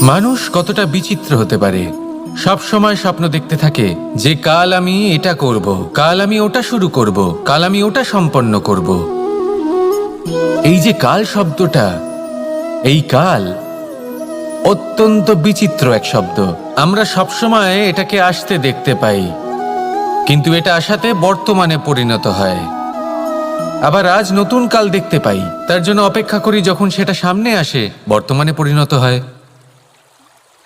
মানুষ কতটা বিচিত্র হতে পারে। সব সময় স্বপ্ন দেখতে থাকে যে কাল আমি এটা করব, কাল আমি ওটা শুরু করব, কাল আমি ওটা সম্পন্ন করব। এই যে কাল শব্দটা, এই কাল অত্যন্ত বিচিত্র এক শব্দ। আমরা সবসময় এটাকে আসতে দেখতে পাই, কিন্তু এটা আসাতে বর্তমানে পরিণত হয়। আবার আজ নতুন কাল দেখতে পাই, তার জন্য অপেক্ষা করি, যখন সেটা সামনে আসে বর্তমানে পরিণত হয়।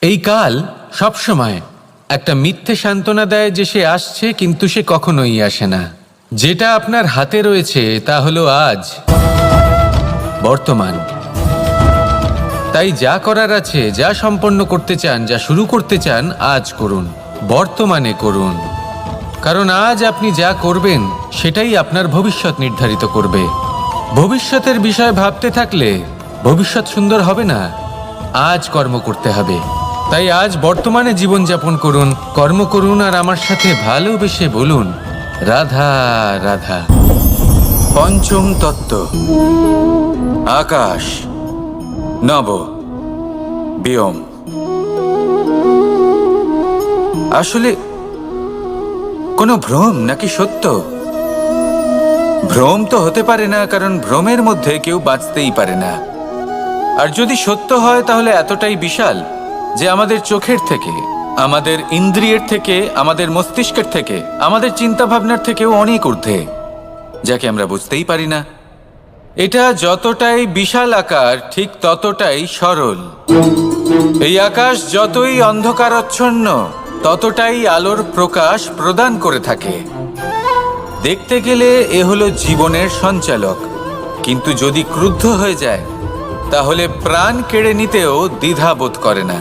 এই কাল সবসময় একটা মিথ্যে সান্ত্বনা দেয় যে সে আসছে, কিন্তু সে কখনোই আসে না। যেটা আপনার হাতে রয়েছে তা হলো আজ, বর্তমান। তাই যা করার আছে, যা সম্পন্ন করতে চান, যা শুরু করতে চান, আজ করুন, বর্তমানে করুন। কারণ আজ আপনি যা করবেন সেটাই আপনার ভবিষ্যৎ নির্ধারিত করবে। ভবিষ্যতের বিষয়ে ভাবতে থাকলে ভবিষ্যৎ সুন্দর হবে না। আজ কর্ম করতে হবে। তাই আজ বর্তমানে জীবনযাপন করুন, কর্ম করুন, আর আমার সাথে ভালোবেসে বলুন রাধা রাধা। পঞ্চম তত্ত্ব, আকাশ, নব, ব্যোম। আসলে কোনো ভ্রম নাকি সত্য? ভ্রম তো হতে পারে না, কারণ ভ্রমের মধ্যে কেউ বাঁচতেই পারে না। আর যদি সত্য হয় তাহলে এতটাই বিশাল যে আমাদের চোখের থেকে, আমাদের ইন্দ্রিয়ের থেকে, আমাদের মস্তিষ্কের থেকে, আমাদের চিন্তা ভাবনার থেকেও অনেক ঊর্ধ্বে, যাকে আমরা বুঝতেই পারি না। এটা যতটাই বিশাল আকার, ঠিক ততটাই সরল। এই আকাশ যতই অন্ধকারাচ্ছন্ন, ততটাই আলোর প্রকাশ প্রদান করে থাকে। দেখতে গেলে এ হলো জীবনের সঞ্চালক, কিন্তু যদি ক্রুদ্ধ হয়ে যায় তাহলে প্রাণ কেড়ে নিতেও দ্বিধা বোধ করে না।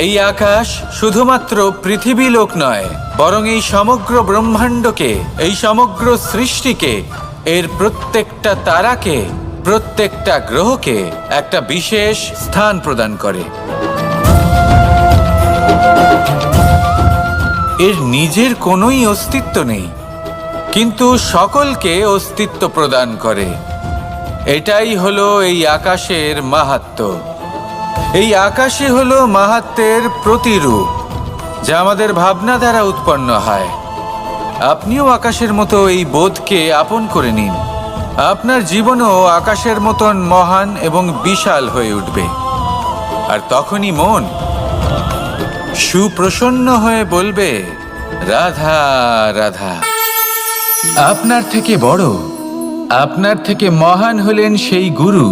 এই আকাশ শুধুমাত্র পৃথিবী লোক নয়, বরং এই সমগ্র ব্রহ্মাণ্ডকে, এই সমগ্র সৃষ্টিকে, এর প্রত্যেকটা তারাকে, প্রত্যেকটা গ্রহকে একটা বিশেষ স্থান প্রদান করে। এর নিজের কোনোই অস্তিত্ব নেই, কিন্তু সকলকে অস্তিত্ব প্রদান করে। এটাই হলো এই আকাশের মাহাত্ম্য। এই আকাশই হলো মাহাত্ম্যের প্রতিরূপ, যা আমাদের ভাবনা দ্বারা উৎপন্ন হয়। আপনিও আকাশের মতো এই বোধকে আপন করে নিন। আপনার জীবনও আকাশের মতন মহান এবং বিশাল হয়ে উঠবে। আর তখনই মন সুপ্রসন্ন হয়ে বলবে রাধা রাধা। আপনার থেকে বড়, আপনার থেকে মহান হলেন সেই গুরু।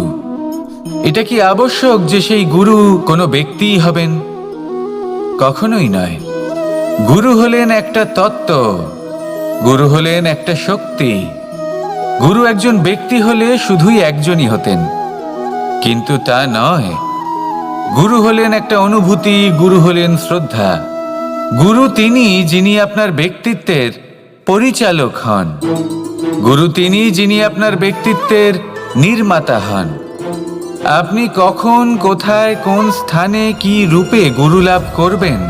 এটা কি আবশ্যক যে সেই গুরু কোনো ব্যক্তিই হবেন? কখনোই নয়। গুরু হলেন একটা তত্ত্ব, গুরু হলেন একটা শক্তি। গুরু একজন ব্যক্তি হলে শুধুই একজনই হতেন, কিন্তু তা নয়। গুরু হলেন একটা অনুভূতি, গুরু হলেন শ্রদ্ধা। গুরু তিনি যিনি আপনার ব্যক্তিত্বের পরিচালক হন। গুরু তিনি যিনি আপনার ব্যক্তিত্বের নির্মাতা হন। আপনি কখন, কোথায়, কোন স্থানে, কি রূপে গুরু লাভ করবেন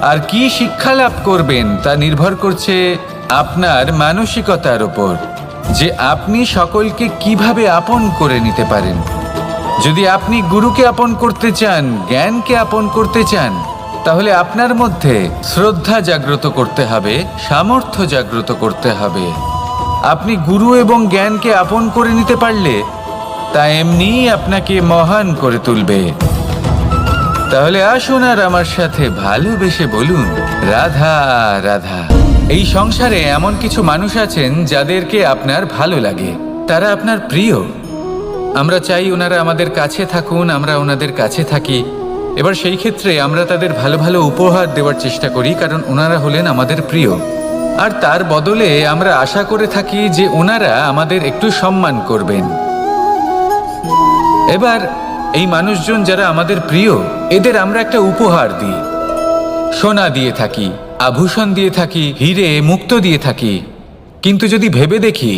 আর কি শিক্ষা লাভ করবেন তা নির্ভর করছে আপনার মানসিকতার উপর, যে আপনি সকলকে কিভাবে আপন করে নিতে পারেন। যদি আপনি গুরুকে আপন করতে চান, জ্ঞানকে আপন করতে চান, তাহলে আপনার মধ্যে শ্রদ্ধা জাগ্রত করতে হবে, সামর্থ্য জাগ্রত করতে হবে। আপনি গুরু এবং জ্ঞানকে আপন করে নিতে পারলে তা এমনিই আপনাকে মহান করে তুলবে। তাহলে আসুন আর আমার সাথে ভালোবেসে বলুন রাধা রাধা। এই সংসারে এমন কিছু মানুষ আছেন যাদেরকে আপনার ভালো লাগে, তারা আপনার প্রিয়। আমরা চাই ওনারা আমাদের কাছে থাকুন, আমরা ওনাদের কাছে থাকি। এবার সেই ক্ষেত্রে আমরা তাদের ভালো ভালো উপহার দেওয়ার চেষ্টা করি, কারণ ওনারা হলেন আমাদের প্রিয়। আর তার বদলে আমরা আশা করে থাকি যে ওনারা আমাদের একটু সম্মান করবেন। এবার এই মানুষজন যারা আমাদের প্রিয়, এদের আমরা একটা উপহার দিই। সোনা দিয়ে থাকি, আভূষণ দিয়ে থাকি, হিরে মুক্তো দিয়ে থাকি। কিন্তু যদি ভেবে দেখি,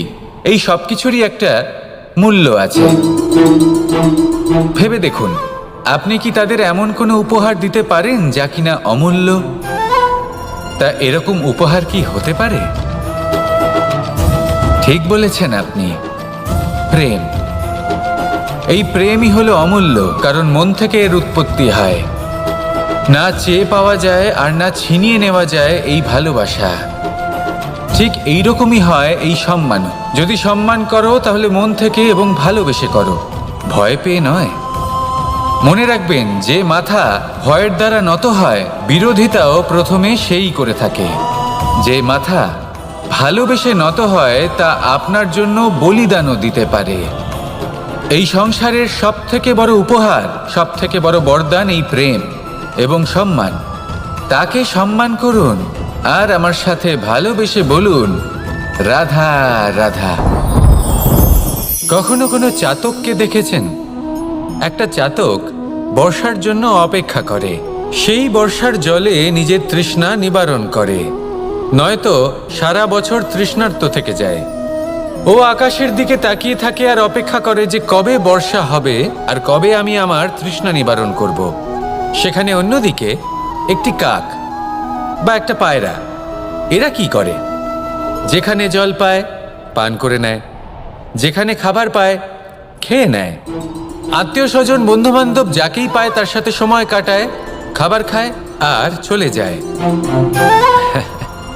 এই সব কিছুরই একটা মূল্য আছে। ভেবে দেখুন, আপনি কি তাদের এমন কোনো উপহার দিতে পারেন যা কিনা অমূল্য? তা এরকম উপহার কি হতে পারে? ঠিক বলেছেন আপনি, প্রেম। এই প্রেমই হলো অমূল্য, কারণ মন থেকে এর উৎপত্তি হয়। না চেয়ে পাওয়া যায় আর না ছিনিয়ে নেওয়া যায় এই ভালোবাসা। ঠিক এইরকমই হয় এই সম্মান। যদি সম্মান করো তাহলে মন থেকে এবং ভালোবেসে করো, ভয় পেয়ে নয়। মনে রাখবেন, যে মাথা ভয়ের দ্বারা নত হয়, বিরোধিতাও প্রথমে সেই করে থাকে। যে মাথা ভালোবেসে নত হয় তা আপনার জন্য বলিদানও দিতে পারে। এই সংসারের সব থেকে বড় উপহার, সব থেকে বড় বরদান এই প্রেম এবং সম্মান। তাকে সম্মান করুন আর আমার সাথে ভালোবেসে বলুন, রাধা রাধা। কখনো কোনো চাতককে দেখেছেন? একটা চাতক বর্ষার জন্য অপেক্ষা করে, সেই বর্ষার জলে নিজের তৃষ্ণা নিবারণ করে, নয়তো সারা বছর তৃষ্ণার্ত থেকে যায়। ও আকাশের দিকে তাকিয়ে থাকে আর অপেক্ষা করে যে কবে বর্ষা হবে আর কবে আমি আমার তৃষ্ণা নিবারণ করব। সেখানে অন্যদিকে একটি কাক বা একটা পায়রা, এরা কি করে? যেখানে জল পায় পান করে নেয়, যেখানে খাবার পায় খেয়ে নেয়, আত্মীয় স্বজন বন্ধুবান্ধব যাকেই পায় তার সাথে সময় কাটায়, খাবার খায় আর চলে যায়।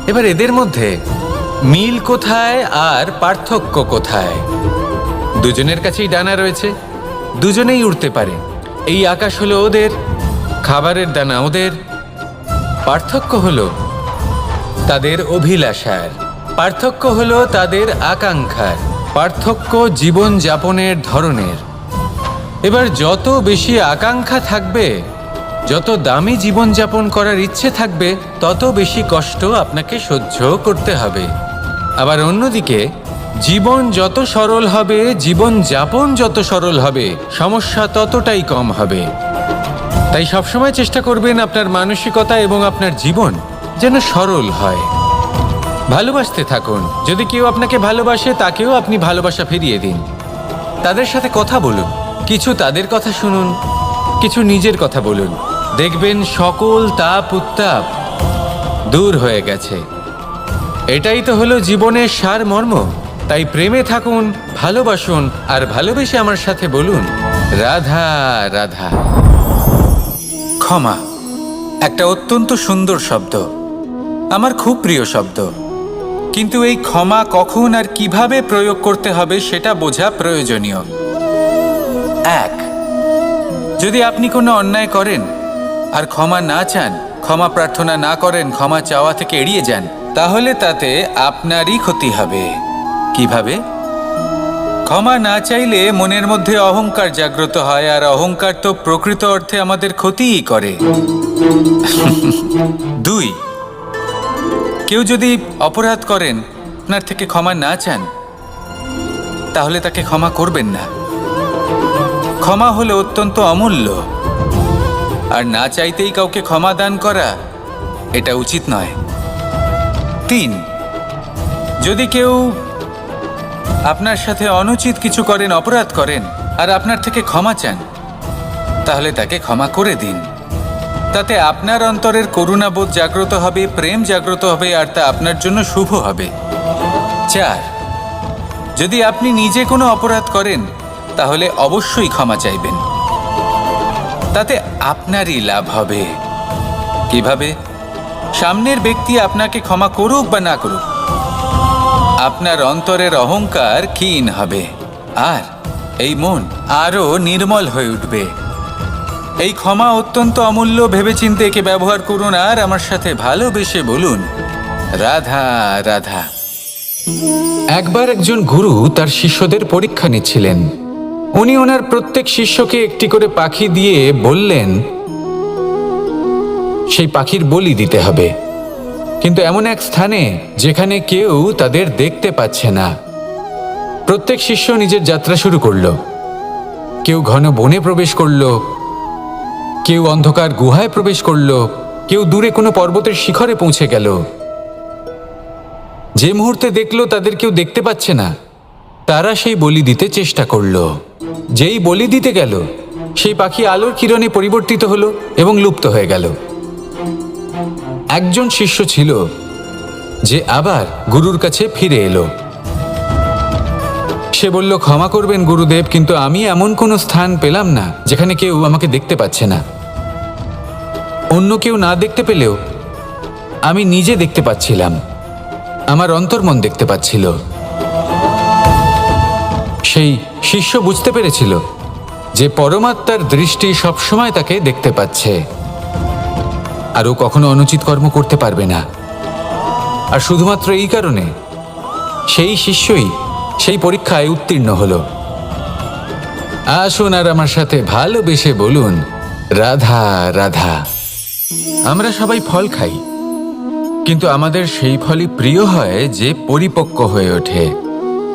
এবার এদের মধ্যে মিল কোথায় আর পার্থক্য কোথায়? দুজনের কাছেই ডানা রয়েছে, দুজনেই উড়তে পারে। এই আকাশ হলো ওদের, খাবারের দানা ওদের। পার্থক্য হলো তাদের অভিলাষার, পার্থক্য হলো তাদের আকাঙ্ক্ষার, পার্থক্য জীবন যাপনের ধরনের। এবার যত বেশি আকাঙ্ক্ষা থাকবে, যত দামি জীবনযাপন করার ইচ্ছে থাকবে, তত বেশি কষ্ট আপনাকে সহ্য করতে হবে। আবার অন্যদিকে জীবন যত সরল হবে, জীবনযাপন যত সরল হবে, সমস্যা ততটাই কম হবে। তাই সবসময় চেষ্টা করবেন আপনার মানসিকতা এবং আপনার জীবন যেন সরল হয়। ভালোবাসতে থাকুন। যদি কেউ আপনাকে ভালোবাসে, তাকেও আপনি ভালোবাসা ফিরিয়ে দিন। তাদের সাথে কথা বলুন, কিছু তাদের কথা শুনুন, কিছু নিজের কথা বলুন। দেখবেন সকল তাপ উত্তাপ দূর হয়ে গেছে। এটাই তো হলো জীবনের সারমর্ম। তাই প্রেমে থাকুন, ভালোবাসুন, আর ভালোবেসে আমার সাথে বলুন, রাধা রাধা। ক্ষমা একটা অত্যন্ত সুন্দর শব্দ, আমার খুব প্রিয় শব্দ। কিন্তু এই ক্ষমা কখন আর কিভাবে প্রয়োগ করতে হবে সেটা বোঝা প্রয়োজনীয়। এক, যদি আপনি কোনো অন্যায় করেন আর ক্ষমা না চান, ক্ষমা প্রার্থনা না করেন, ক্ষমা চাওয়া থেকে এড়িয়ে যান, তাহলে তাতে আপনারই ক্ষতি হবে। কিভাবে? ক্ষমা না চাইলে মনের মধ্যে অহংকার জাগ্রত হয়, আর অহংকার তো প্রকৃত অর্থে আমাদের ক্ষতিই করে। দুই, কেউ যদি অপরাধ করেন, আপনার থেকে ক্ষমা না চান, তাহলে তাকে ক্ষমা করবেন না। ক্ষমা হলো অত্যন্ত অমূল্য, আর না চাইতেই কাউকে ক্ষমা দান করা এটা উচিত নয়। তিন, যদি কেউ আপনার সাথে অনুচিত কিছু করেন, অপরাধ করেন, আর আপনার থেকে ক্ষমা চান, তাহলে তাকে ক্ষমা করে দিন। তাতে আপনার অন্তরের করুণাবোধ জাগ্রত হবে, প্রেম জাগ্রত হবে, আর তা আপনার জন্য শুভ হবে। চার, যদি আপনি নিজে কোনো অপরাধ করেন, তাহলে অবশ্যই ক্ষমা চাইবেন। তাতে আপনারই লাভ হবে। কিভাবে? সামনের ব্যক্তি আপনাকে ক্ষমা করুক বা না করুক, আপনার অন্তরের অহংকার ক্ষীণ হবে, আর এই মন আরও নির্মল হয়ে উঠবে। এই ক্ষমা অত্যন্ত অমূল্য। ভেবেচিন্তে একে ব্যবহার করুন আর আমার সাথে ভালোবেসে বলুন, রাধা রাধা। একবার একজন গুরু তার শিষ্যদের পরীক্ষা নিচ্ছিলেন। উনি ওনার প্রত্যেক শিষ্যকে একটি করে পাখি দিয়ে বললেন সেই পাখির বলি দিতে হবে, কিন্তু এমন এক স্থানে যেখানে কেউ তাদের দেখতে পাচ্ছে না। প্রত্যেক শিষ্য নিজের যাত্রা শুরু করল। কেউ ঘন বনে প্রবেশ করল, কেউ অন্ধকার গুহায় প্রবেশ করল, কেউ দূরে কোনো পর্বতের শিখরে পৌঁছে গেল। যে মুহূর্তে দেখলো তাদের কেউ দেখতে পাচ্ছে না, তারা সেই বলি দিতে চেষ্টা করল। যেই বলি দিতে গেল, সেই পাখি আলোর কিরণে পরিবর্তিত হলো এবং লুপ্ত হয়ে গেল। একজন শিষ্য ছিল যে আবার গুরুর কাছে ফিরে এলো। সে বলল, ক্ষমা করবেন গুরুদেব, কিন্তু আমি এমন কোনো স্থান পেলাম না যেখানে কেউ আমাকে দেখতে পাচ্ছে না। অন্য কেউ না দেখতে পেলেও আমি নিজে দেখতে পাচ্ছিলাম, আমার অন্তর্মন দেখতে পাচ্ছিল। সেই শিষ্য বুঝতে পেরেছিল যে পরমাত্মার দৃষ্টি সবসময় তাকে দেখতে পাচ্ছে, আর ও কখনো অনুচিত কর্ম করতে পারবে না। আর শুধুমাত্র এই কারণে সেই শিষ্যই সেই পরীক্ষায় উত্তীর্ণ হলো। আসুন আর আমার সাথে ভালোবেসে বলুন, রাধা রাধা। আমরা সবাই ফল খাই, কিন্তু আমাদের সেই ফলই প্রিয় হয় যে পরিপক্ক হয়ে ওঠে,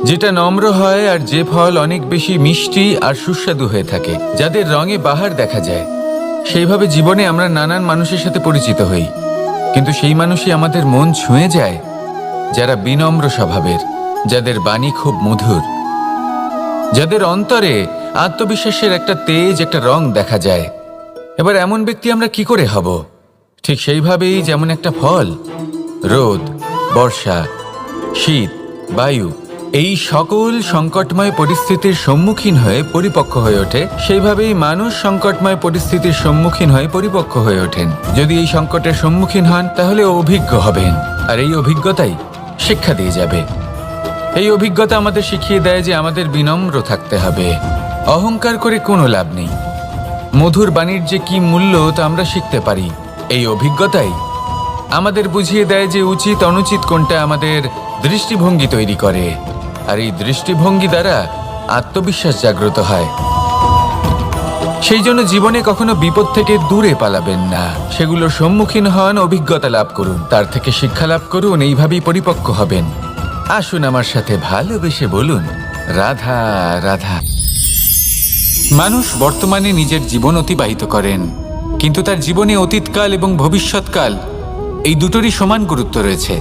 যেটা নম্র হয়, আর যে ফল অনেক বেশি মিষ্টি আর সুস্বাদু হয়ে থাকে, যাদের রঙে বাহার দেখা যায়। সেইভাবে জীবনে আমরা নানান মানুষের সাথে পরিচিত হই, কিন্তু সেই মানুষই আমাদের মন ছুঁয়ে যায় যারা বিনম্র স্বভাবের, যাদের বাণী খুব মধুর, যাদের অন্তরে আত্মবিশ্বাসের একটা তেজ, একটা রং দেখা যায়। এবার এমন ব্যক্তি আমরা কি করে হব? ঠিক সেইভাবেই যেমন একটা ফল রোদ, বর্ষা, শীত, বায়ু এই সকল সংকটময় পরিস্থিতির সম্মুখীন হয়ে পরিপক্ক হয়ে ওঠে, সেইভাবেই মানুষ সংকটময় পরিস্থিতির সম্মুখীন হয়ে পরিপক্ক হয়ে ওঠেন। যদি এই সংকটের সম্মুখীন হন তাহলে অভিজ্ঞ হবেন, আর এই অভিজ্ঞতাই শিক্ষা দিয়ে যাবে। এই অভিজ্ঞতা আমাদের শিখিয়ে দেয় যে আমাদের বিনম্র থাকতে হবে। অহংকার করে কোনো লাভ নেই। মধুর বাণীর যে কি মূল্য তা আমরা শিখতে পারি। এই অভিজ্ঞতাই আমাদের বুঝিয়ে দেয় যে উচিত অনুচিত কোনটা, আমাদের দৃষ্টিভঙ্গি তৈরি করে, আর এই দৃষ্টিভঙ্গি দ্বারা আত্মবিশ্বাস জাগ্রত হয়। সেই জন্য জীবনে কখনো বিপদ থেকে দূরে পালাবেন না, সেগুলোর সম্মুখীন হন, অভিজ্ঞতা লাভ করুন, তার থেকে শিক্ষা লাভ করুন, এইভাবেই পরিপক্ক হবেন। আসুন আমার সাথে ভালোবেসে বলুন, রাধা রাধা। মানুষ বর্তমানে নিজের জীবন অতিবাহিত করেন, কিন্তু তার জীবনে অতীতকাল এবং ভবিষ্যৎকাল এই দুটোরই সমান গুরুত্ব রয়েছে।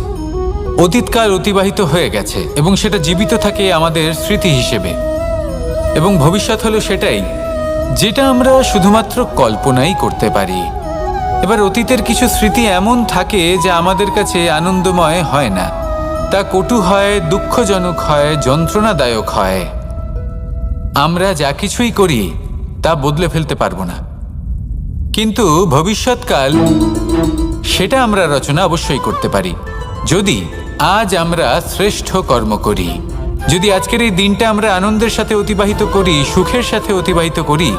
অতীতকাল অতিবাহিত হয়ে গেছে এবং সেটা জীবিত থাকে আমাদের স্মৃতি হিসেবে, এবং ভবিষ্যৎ হলো সেটাই যেটা আমরা শুধুমাত্র কল্পনাই করতে পারি। এবার অতীতের কিছু স্মৃতি এমন থাকে যা আমাদের কাছে আনন্দময় হয় না, তা কটু হয়, দুঃখজনক হয়, যন্ত্রণাদায়ক হয়। আমরা যা কিছুই করি তা বদলে ফেলতে পারবো না, কিন্তু ভবিষ্যৎকাল সেটা আমরা রচনা অবশ্যই করতে পারি, যদি আজ আমরা শ্রেষ্ঠ কর্ম করি। যদি আজকের এই দিনটা আমরা আনন্দের সাথে অতিবাহিত করি, সুখের সাথে অতিবাহিত করি,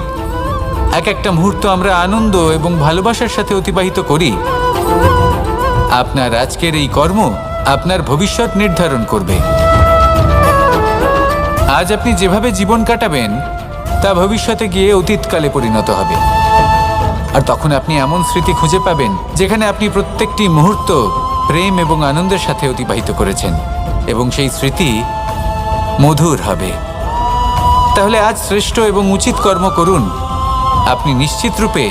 এক একটা মুহূর্ত আমরা আনন্দ এবং ভালোবাসার সাথে অতিবাহিত করি, আপনার আজকের এই কর্ম আপনার ভবিষ্যৎ নির্ধারণ করবে। আজ আপনি যেভাবে জীবন কাটাবেন তা ভবিষ্যতে গিয়ে অতীতকালে পরিণত হবে, আর তখন আপনি এমন স্মৃতি খুঁজে পাবেন যেখানে আপনি প্রত্যেকটি মুহূর্ত প্রেম এবং আনন্দের সাথে অতিবাহিত করেছেন, এবং সেই স্মৃতি মধুর হবে। তাহলে আজ শ্রেষ্ঠ এবং উচিত কর্ম করুন, আপনি নিশ্চিত রূপে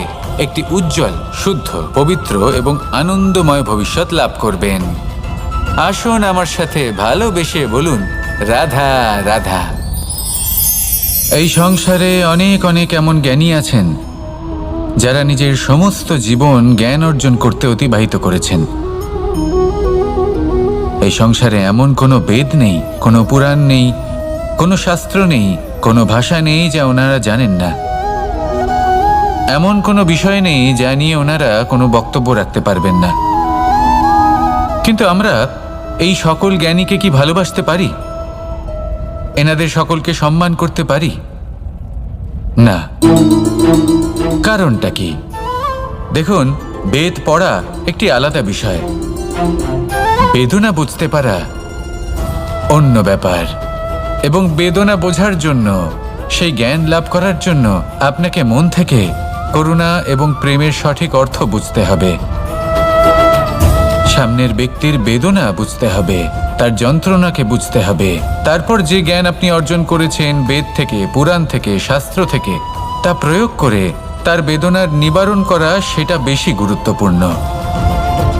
একটি উজ্জ্বল, শুদ্ধ, পবিত্র এবং আনন্দময় ভবিষ্যৎ লাভ করবেন। আসুন আমার সাথে ভালোবেসে বলুন, রাধা রাধা। এই সংসারে অনেক অনেক এমন জ্ঞানী আছেন যারা নিজের সমস্ত জীবন জ্ঞান অর্জন করতে অতিবাহিত করেছেন। এই সংসারে এমন কোনো বেদ নেই, কোনো পুরাণ নেই, কোনো শাস্ত্র নেই, কোনো ভাষা নেই যা ওনারা জানেন না। এমন কোনো বিষয় নেই যা নিয়ে ওনারা কোনো বক্তব্য রাখতে পারবেন না। কিন্তু আমরা এই সকল জ্ঞানীকে কি ভালোবাসতে পারি? এনাদের সকলকে সম্মান করতে পারি না। কারণটা কি? দেখুন, বেদ পড়া একটি আলাদা বিষয়, বেদনা বুঝতে পারা অন্য ব্যাপার। এবং বেদনা বোঝার জন্য, সেই জ্ঞান লাভ করার জন্য আপনাকে মন থেকে করুণা এবং প্রেমের সঠিক অর্থ বুঝতে হবে। সামনের ব্যক্তির বেদনা বুঝতে হবে, তার যন্ত্রণাকে বুঝতে হবে। তারপর যে জ্ঞান আপনি অর্জন করেছেন বেদ থেকে, পুরাণ থেকে, শাস্ত্র থেকে, তা প্রয়োগ করে তার বেদনার নিবারণ করা, সেটা বেশি গুরুত্বপূর্ণ।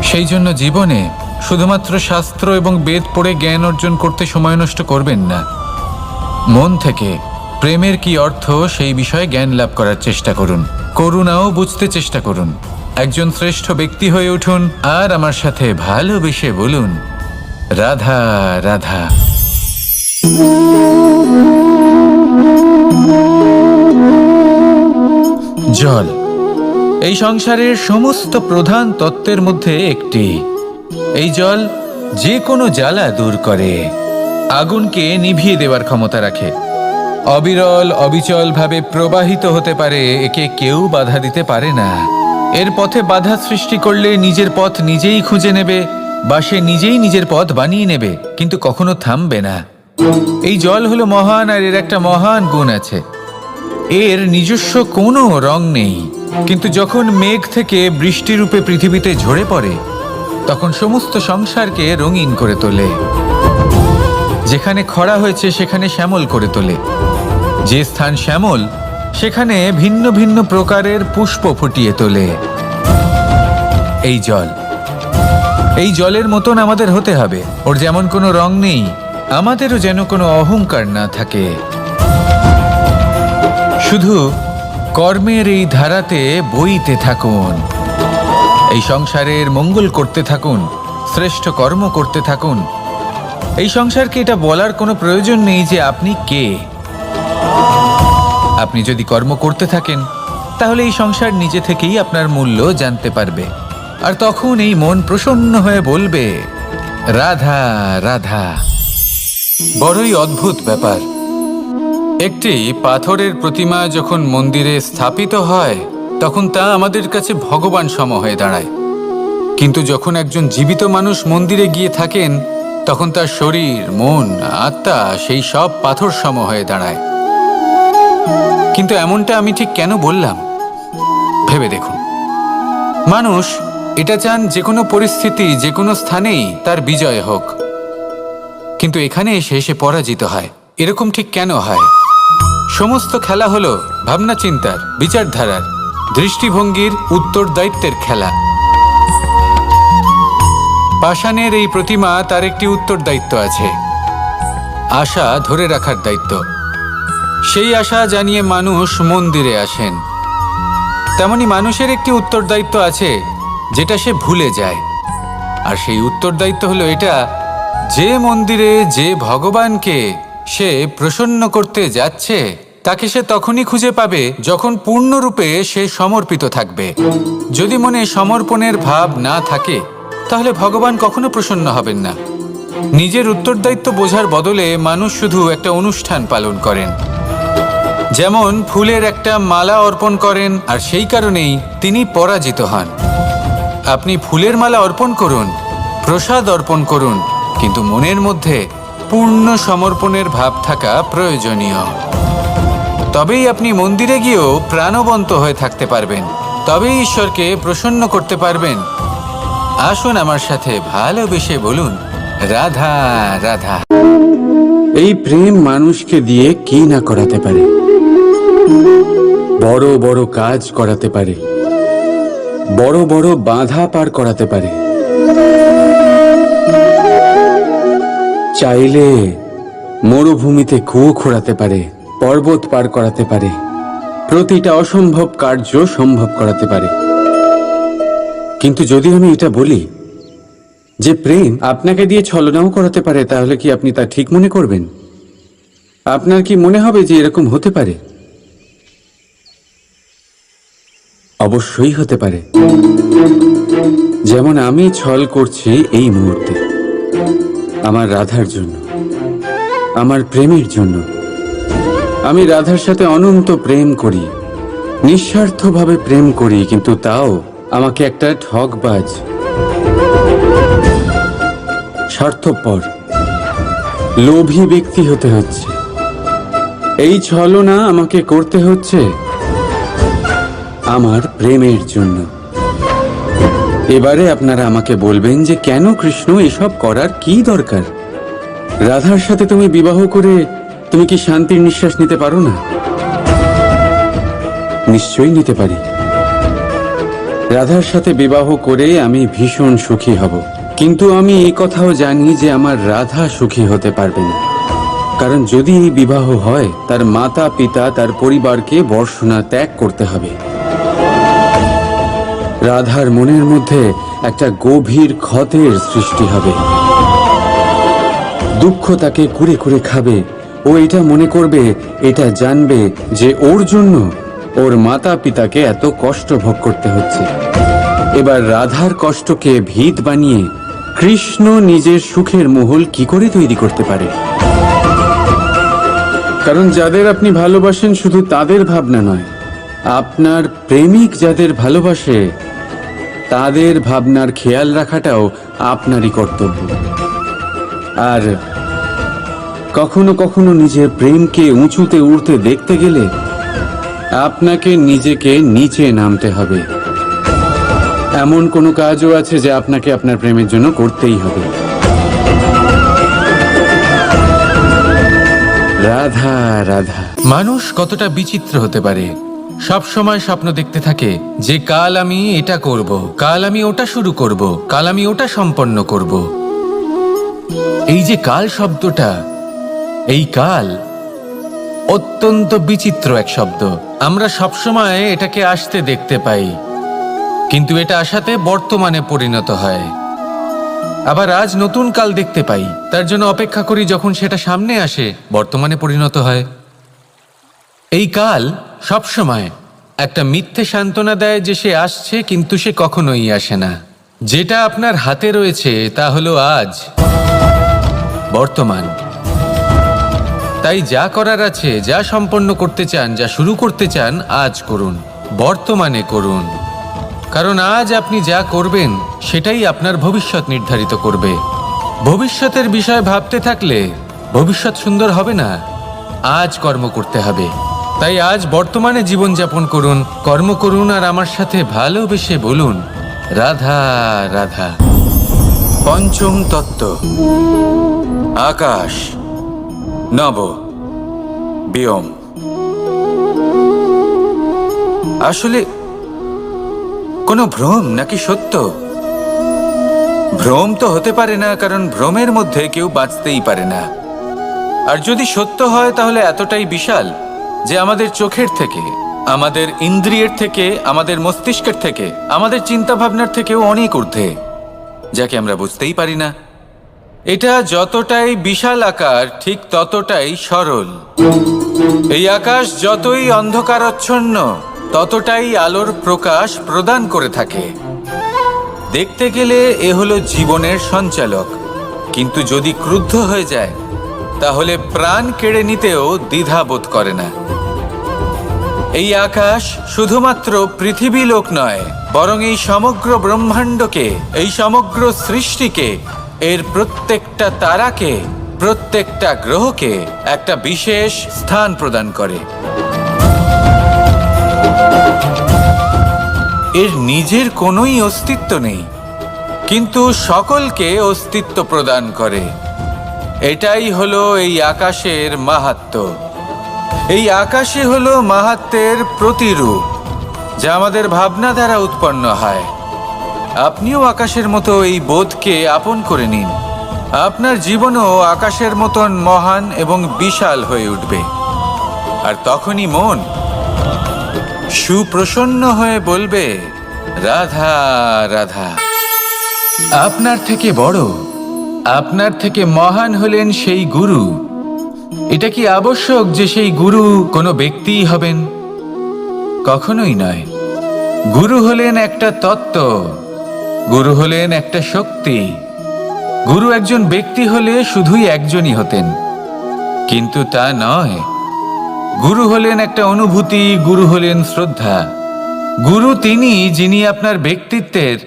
সেই জন্য জীবনে শুধুমাত্র শাস্ত্র এবং বেদ পড়ে জ্ঞান অর্জন করতে সময় নষ্ট করবেন না। মন থেকে প্রেমের কি অর্থ সেই বিষয়ে জ্ঞান লাভ করার চেষ্টা করুন, করুণাও বুঝতে চেষ্টা করুন। একজন শ্রেষ্ঠ ব্যক্তি হয়ে উঠুন, আর আমার সাথে ভালোবেসে বলুন, রাধা রাধা। জল এই সংসারের সমস্ত প্রধান তত্ত্বের মধ্যে একটি। এই জল যে কোনো জ্বালা দূর করে, আগুনকে নিভিয়ে দেওয়ার ক্ষমতা রাখে, অবিরল অবিচল ভাবে প্রবাহিত হতে পারে, একে কেউ বাধা দিতে পারে না। এর পথে বাধা সৃষ্টি করলে নিজের পথ নিজেই খুঁজে নেবে বা সে নিজেই নিজের পথ বানিয়ে নেবে, কিন্তু কখনো থামবে না। এই জল হলো মহান, আর এর একটা মহান গুণ আছে, এর নিজস্ব কোনো রং নেই, কিন্তু যখন মেঘ থেকে বৃষ্টিরূপে পৃথিবীতে ঝরে পড়ে তখন সমস্ত সংসারকে রঙিন করে তোলে। যেখানে খরা হয়েছে সেখানে শ্যামল করে তোলে, যে স্থান শ্যামল সেখানে ভিন্ন ভিন্ন প্রকারের পুষ্প ফুটিয়ে তোলে। এই জলের মতন আমাদের হতে হবে। ওর যেমন কোনো রং নেই, আমাদেরও যেন কোনো অহংকার না থাকে। শুধু কর্মের এই ধারাতে বইতে থাকুন, এই সংসারের মঙ্গল করতে থাকুন, শ্রেষ্ঠ কর্ম করতে থাকুন। এই সংসারকে এটা বলার কোনো প্রয়োজন নেই যে আপনি কে। আপনি যদি কর্ম করতে থাকেন তাহলে এই সংসার নিজে থেকেই আপনার মূল্য জানতে পারবে, আর তখন এই মন প্রসন্ন হয়ে বলবে, রাধা রাধা। বড়ই অদ্ভুত ব্যাপার, একটি পাথরের প্রতিমা যখন মন্দিরে স্থাপিত হয় তখন তা আমাদের কাছে ভগবান সম হয়ে দাঁড়ায়, কিন্তু যখন একজন জীবিত মানুষ মন্দিরে গিয়ে থাকেন তখন তার শরীর, মন, আত্মা সেই সব পাথর সম হয়ে দাঁড়ায়। কিন্তু এমনটা আমি ঠিক কেন বললাম ভেবে দেখুন। মানুষ এটা চান যে কোনো পরিস্থিতি, যে কোনো স্থানেই তার বিজয় হোক, কিন্তু এখানে এসে সে পরাজিত হয়। এরকম ঠিক কেন হয়? সমস্ত খেলা হলো ভাবনা চিন্তার, বিচারধারার, দৃষ্টিভঙ্গির, উত্তরদায়িত্বের খেলা। পাষাণের এই প্রতিমা, তার একটি উত্তরদায়িত্ব আছে, আশা ধরে রাখার দায়িত্ব। সেই আশা জানিয়ে মানুষ মন্দিরে আসেন। তেমনি মানুষের একটি উত্তরদায়িত্ব আছে যেটা সে ভুলে যায়, আর সেই উত্তরদায়িত্ব হলো এটা, যে মন্দিরে যে ভগবানকে সে প্রসন্ন করতে যাচ্ছে তাকে সে তখনই খুঁজে পাবে যখন পূর্ণরূপে সে সমর্পিত থাকবে। যদি মনে সমর্পণের ভাব না থাকে তাহলে ভগবান কখনো প্রসন্ন হবেন না। নিজের উত্তরদায়িত্ব বোঝার বদলে মানুষ শুধু একটা অনুষ্ঠান পালন করেন, যেমন ফুলের একটা মালা অর্পণ করেন, আর সেই কারণেই তিনি পরাজিত হন। আপনি ফুলের মালা অর্পণ করুন, প্রসাদ অর্পণ করুন, কিন্তু মনের মধ্যে পূর্ণ সমর্পণের ভাব থাকা প্রয়োজনীয়। তবেই আপনি মন্দিরে গিয়েও প্রাণবন্ত হয়ে থাকতে পারবেন, তবেই ঈশ্বরকে প্রসন্ন করতে পারবেন। আসুন আমার সাথে ভালোবেসে বলুন, রাধা রাধা। এই প্রেম মানুষকে দিয়ে কি না করাতে পারে, বড় বড় কাজ করাতে পারে, বড় বড় বাধা পার করাতে পারে। চাইলে মরুভূমিতে কুয়ো খোঁড়াতে পারে, পর্বত পার করাতে পারে, প্রতিটা অসম্ভব কার্য সম্ভব করাতে পারে। কিন্তু যদি আমি এটা বলি যে প্রেম আপনাকে দিয়ে ছলনাও করাতে পারে, তাহলে কি আপনি তা ঠিক মনে করবেন? আপনার কি মনে হবে যে এরকম হতে পারে? অবশ্যই হতে পারে। যেমন আমি ছল করছি এই মুহূর্তে আমার রাধার জন্য, আমার প্রেমের জন্য। আমি রাধার সাথে অনন্ত প্রেম করি, নিঃস্বার্থভাবে প্রেম করি, কিন্তু তাও আমাকে একটা ঠকবাজ, স্বার্থপর, লোভী ব্যক্তি হতে হচ্ছে। এই ছলনা আমাকে করতে হচ্ছে আমার প্রেমের জন্য। এবারে আপনারা আমাকে বলবেন যে কেন কৃষ্ণ এসব করার কি দরকার? রাধার সাথে তুমি বিবাহ করে তুমি কি শান্তির নিঃশ্বাস নিতে পারো না? নিশ্চয়ই নিতে পারি। রাধার সাথে বিবাহ করে আমি ভীষণ সুখী হব, কিন্তু আমি এই কথাও জানি যে আমার রাধা সুখী হতে পারবে না। কারণ যদি এই বিবাহ হয়, তার মাতা পিতা, তার পরিবারকে বর্ষণা ত্যাগ করতে হবে। রাধার মনের মধ্যে একটা গভীর ক্ষতের সৃষ্টি হবে। দুঃখ তাকে কুরে কুরে খাবে। ও এটা মনে করবে, এটা জানবে যে ওর জন্য ওর মাতা পিতাকে এত কষ্ট ভোগ করতে হচ্ছে। এবার রাধার কষ্টকে ভিত বানিয়ে কৃষ্ণ নিজের সুখের মহল কি করে তৈরি করতে পারে? কারণ যাদের আপনি ভালোবাসেন শুধু তাদের ভাবনা নয়, আপনার প্রেমিক যাদের ভালোবাসে তাদের ভাবনার খেয়াল রাখাটাও আপনারই কর্তব্য। আর কখনো কখনো নিজের প্রেমকে উঁচুতে উঠতে দেখতে গেলে আপনাকে নিজেকে নিচে নামতে হবে। এমন কোনো কাজও আছে যা আপনাকে আপনার প্রেমের জন্য করতেই হবে। রাধা রাধা। মানুষ কতটা বিচিত্র হতে পারে। সব সময় স্বপ্ন দেখতে থাকে যে কাল আমি এটা করব, কাল আমি ওটা শুরু করব, কাল আমি ওটা সম্পন্ন করব। এই যে কাল শব্দটা, এই কাল অত্যন্ত বিচিত্র এক শব্দ। আমরা সবসময় এটাকে আসতে দেখতে পাই, কিন্তু এটা আসাতে বর্তমানে পরিণত হয়। আবার আজ নতুন কাল দেখতে পাই, তার জন্য অপেক্ষা করি যখন সেটা সামনে আসে বর্তমানে পরিণত হয়। এই কাল সবসময় একটা মিথ্যে সান্ত্বনা দেয় যে সে আসছে, কিন্তু সে কখনোই আসে না। যেটা আপনার হাতে রয়েছে তা হলো আজ, বর্তমান। তাই যা করার আছে, যা সম্পন্ন করতে চান, যা শুরু করতে চান, আজ করুন, বর্তমানে করুন। কারণ আজ আপনি যা করবেন সেটাই আপনার ভবিষ্যৎ নির্ধারিত করবে। ভবিষ্যতের বিষয় ভাবতে থাকলে ভবিষ্যৎ সুন্দর হবে না। আজ কর্ম করতে হবে। তাই আজ বর্তমানে জীবনযাপন করুন, কর্ম করুন, আর আমার সাথে ভালোবেসে বলুন রাধা রাধা। পঞ্চম তত্ত্ব, আকাশ, নব, ব্যোম। আসলে কোনো ভ্রম নাকি সত্য? ভ্রম তো হতে পারে না, কারণ ভ্রমের মধ্যে কেউ বাঁচতেই পারে না। আর যদি সত্য হয় তাহলে এতটাই বিশাল যে আমাদের চোখের থেকে, আমাদের ইন্দ্রিয়ের থেকে, আমাদের মস্তিষ্কের থেকে, আমাদের চিন্তা ভাবনার থেকেও অনেক ঊর্ধ্বে, যাকে আমরা বুঝতেই পারি না। এটা যতটাই বিশাল আকার ঠিক ততটাই সরল। এই আকাশ যতই অন্ধকারাচ্ছন্ন ততটাই আলোর প্রকাশ প্রদান করে থাকে। দেখতে গেলে এ হলো জীবনের সঞ্চালক, কিন্তু যদি ক্রুদ্ধ হয়ে যায় তাহলে প্রাণ কেড়ে নিতেও দ্বিধা বোধ করে না। এই আকাশ শুধুমাত্র পৃথিবী লোক নয়, বরং এই সমগ্র ব্রহ্মাণ্ডকে, এই সমগ্র সৃষ্টিকে, এর প্রত্যেকটা তারাকে, প্রত্যেকটা গ্রহকে একটা বিশেষ স্থান প্রদান করে। এর নিজের কোনোই অস্তিত্ব নেই, কিন্তু সকলকে অস্তিত্ব প্রদান করে। এটাই হলো এই আকাশের মাহাত্ম্য। এই আকাশই হলো মাহাত্ম্যের প্রতিরূপ, যা আমাদের ভাবনা দ্বারা উৎপন্ন হয়। আপনিও আকাশের মতো এই বোধকে আপন করে নিন। আপনার জীবনও আকাশের মতন মহান এবং বিশাল হয়ে উঠবে। আর তখনই মন সুপ্রসন্ন হয়ে বলবে রাধা রাধা। আপনার থেকে বড়, আপনার থেকে মহান হলেন সেই গুরু। এটা কি আবশ্যক যে সেই গুরু কোনো ব্যক্তিই হবেন? কখনোই নয়। গুরু হলেন একটা তত্ত্ব, গুরু হলেন একটা শক্তি। গুরু একজন ব্যক্তি হলে শুধুই একজনই হতেন, কিন্তু তা নয়। গুরু হলেন একটা অনুভূতি, গুরু হলেন শ্রদ্ধা। গুরু তিনি যিনি আপনার ব্যক্তিত্বের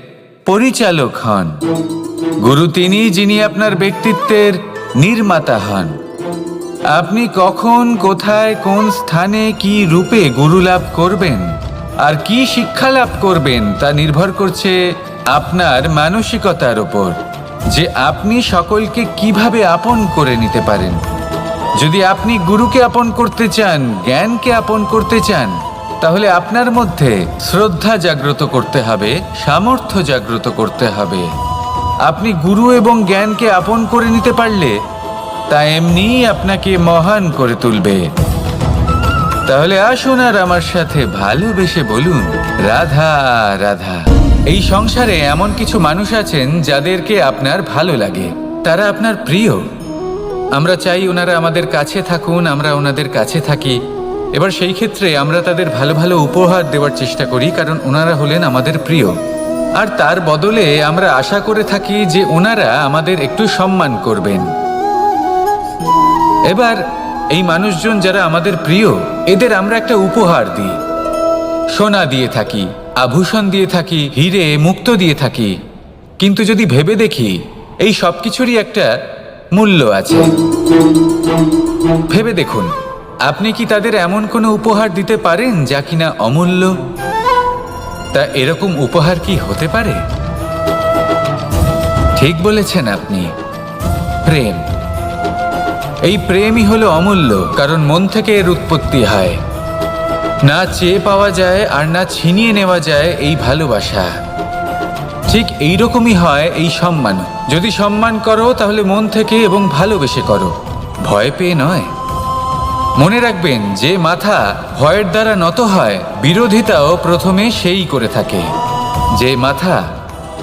পরিচালক হন। গুরু তিনি যিনি আপনার ব্যক্তিত্বের নির্মাতা হন। আপনি কখন, কোথায়, কোন স্থানে, কি রূপে গুরু লাভ করবেন আর কি শিক্ষা লাভ করবেন তা নির্ভর করছে আপনার মানসিকতার উপর, যে আপনি সকলকে কিভাবে আপন করে নিতে পারেন। যদি আপনি গুরুকে আপন করতে চান, জ্ঞানকে আপন করতে চান, তাহলে আপনার মধ্যে শ্রদ্ধা জাগ্রত করতে হবে, সামর্থ্য জাগ্রত করতে হবে। আপনি গুরু এবং জ্ঞানকে আপন করে নিতে পারলে তা এমনিই আপনাকে মহান করে তুলবে। তাহলে আসুন আর আমার সাথে ভালোবেসে বলুন রাধা রাধা। এই সংসারে এমন কিছু মানুষ আছেন যাদেরকে আপনার ভালো লাগে, তারা আপনার প্রিয়, আমরা চাই ওনারা আমাদের কাছে থাকুন, আমরা ওনাদের কাছে থাকি। এবার সেই ক্ষেত্রে আমরা তাদের ভালো ভালো উপহার দেওয়ার চেষ্টা করি, কারণ ওনারা হলেন আমাদের প্রিয়। আর তার বদলে আমরা আশা করে থাকি যে ওনারা আমাদের একটু সম্মান করবেন। এবার এই মানুষজন যারা আমাদের প্রিয়, এদের আমরা একটা উপহার দিই। সোনা দিয়ে থাকি, আভূষণ দিয়ে থাকি, হিরে মুক্ত দিয়ে থাকি। কিন্তু যদি ভেবে দেখি, এই সব কিছুরই একটা মূল্য আছে। ভেবে দেখুন, আপনি কি তাদের এমন কোনো উপহার দিতে পারেন যা কিনা অমূল্য? তা এরকম উপহার কি হতে পারে? ঠিক বলেছেন আপনি, প্রেম। এই প্রেমই হলো অমূল্য, কারণ মন থেকে এর উৎপত্তি হয়। না চেয়ে পাওয়া যায় আর না ছিনিয়ে নেওয়া যায় এই ভালোবাসা। ঠিক এইরকমই হয় এই সম্মান। যদি সম্মান করো তাহলে মন থেকে এবং ভালোবেসে করো, ভয় পেয়ে নয়। মনে রাখবেন, যে মাথা ভয়ের দ্বারা নত হয়, বিরোধিতাও প্রথমে সেই করে থাকে। যে মাথা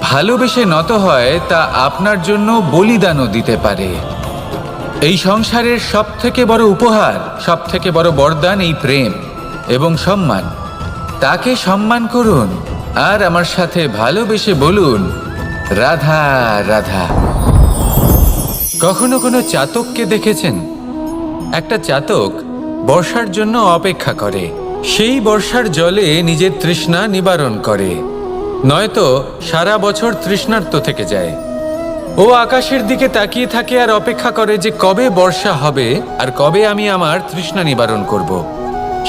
ভালোবেসে নত হয়, তা আপনার জন্য বলিদানও দিতে পারে। এই সংসারের সব থেকে বড় উপহার, সব থেকে বড় বরদান এই প্রেম এবং সম্মান। তাকে সম্মান করুন আর আমার সাথে ভালোবেসে বলুন, রাধা রাধা। কখনো কোনো চাতককে দেখেছেন? একটা চাতক বর্ষার জন্য অপেক্ষা করে। সেই বর্ষার জলে নিজের তৃষ্ণা নিবারণ করে, নয়তো সারা বছর তৃষ্ণার্ত থেকে যায়। ও আকাশের দিকে তাকিয়ে থাকে আর অপেক্ষা করে যে কবে বর্ষা হবে আর কবে আমি আমার তৃষ্ণা নিবারণ করব।